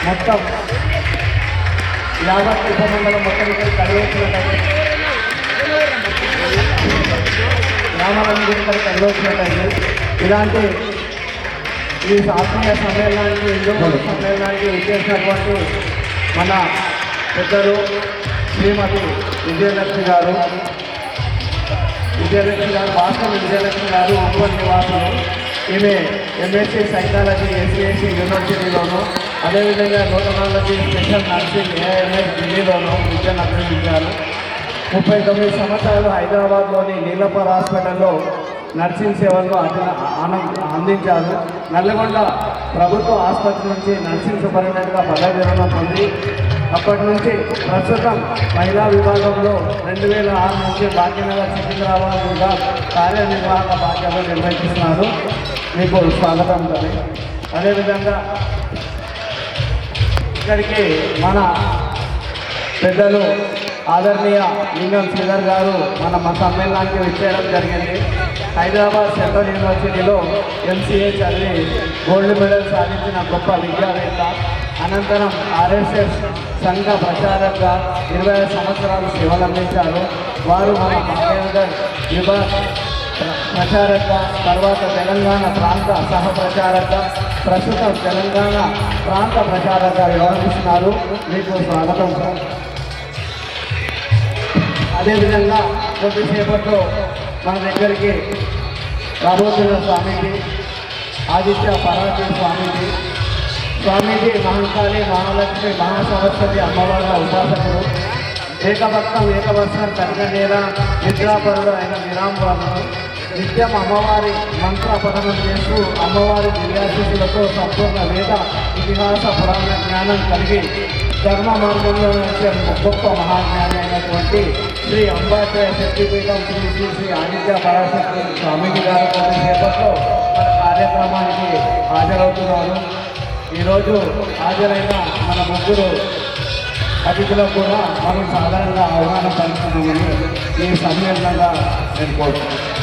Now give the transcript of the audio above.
మొత్తం యావత్ ఉపమండలం మొత్తం ఇక్కడ కలివచ్చినట్టయితే గ్రామాలన్నీ ఇక్కడ కలివచ్చినట్టయితే ఇలాంటి ఈ ఆత్మీయ సమ్మేళనానికి హిందూ సమ్మేళనానికి విచ్చేసినటువంటి మన పెద్దలు శ్రీమతి విజయలక్ష్మి గారు భాస్కర్ విజయలక్ష్మి గారు ఉప్పల్ నివాసులు. ఈమె ఎంఎస్సీ సైకాలజీ ఎస్సీఎస్సీ యూనివర్సిటీలోను అదేవిధంగా న్యూటనాలజీ స్పెషల్ నర్సింగ్ ఏఎంఎస్ ఢిల్లీలోను విద్యను అభ్యసించారు. 39 సంవత్సరాలు హైదరాబాద్లోని నీలపర్ హాస్పిటల్లో నర్సింగ్ సేవలను అందించారు. నల్లగొండ ప్రభుత్వ ఆసుపత్రి నుంచి నర్సింగ్ సూపరింటెండెంట్గా పదవి విరమణ పొంది అప్పటి నుంచి ప్రస్తుతం మహిళా విభాగంలో 2006 నుంచి భాగ్యనగర్ సికింద్రాబాద్ విభాగ కార్యనిర్వాహక బాధ్యతలు నిర్వహిస్తున్నారు. మీకు స్వాగతం ఉంటుంది. అదేవిధంగా ఇక్కడికి మన పెద్దలు ఆదరణీయ లింగం శ్రీధర్ గారు మన సమ్మేళనానికి విచ్చేయడం జరిగింది. హైదరాబాద్ సెంట్రల్ యూనివర్సిటీలో ఎంసీఏ చదివి గోల్డ్ మెడల్ సాధించిన గొప్ప విద్యావేత్త. అనంతరం ఆర్ఎస్ఎస్ సంఘ ప్రచారకగా 25 సంవత్సరాలు సేవలందించారు. వారు మన భాగ్యనగర్ విభాగ ప్రచారకగా, తర్వాత తెలంగాణ ప్రాంత సహ ప్రచారకగా, ప్రస్తుతం తెలంగాణ ప్రాంత ప్రచారకగా వ్యవహరిస్తున్నారు. మీకు స్వాగతం సార్. అదేవిధంగా కొద్దిసేపట్లో మన దగ్గరికి రాబోతున్న స్వామీజీ ఆదిత్య పరాజీ స్వామీజీ మహంకాళి మహాలక్ష్మి మహాసరస్వతి అమ్మవార్ల ఉపాసకుడు. ఏకభక్తం ఏకవర్షం కనకనేల నిద్రాపరుడు అయిన విరాంబాబుడు. నిత్యం అమ్మవారి మంత్ర పఠనం చేస్తూ అమ్మవారి దివ్యాశీసులతో సంపూర్ణ వేద ఇతిహాస పురాణ జ్ఞానం కలిగి ధర్మ మార్గంలో నడిచే గొప్ప మహాజ్ఞాని అయినటువంటి శ్రీ అంబాద్య శక్తిపీఠం శ్రీ ఆదిత్య పరాశక్తి స్వామీజీ గారు కొద్దిసేపట్లో మన కార్యక్రమానికి హాజరవుతున్నారు. ఈరోజు హాజరైన మన ముగ్గురు అతిథులకు కూడా మనం సాధారణంగా ఆహ్వానం పలుకుతున్నామని ఈ సమ్మేళనంగా నేను కోరుతున్నాను.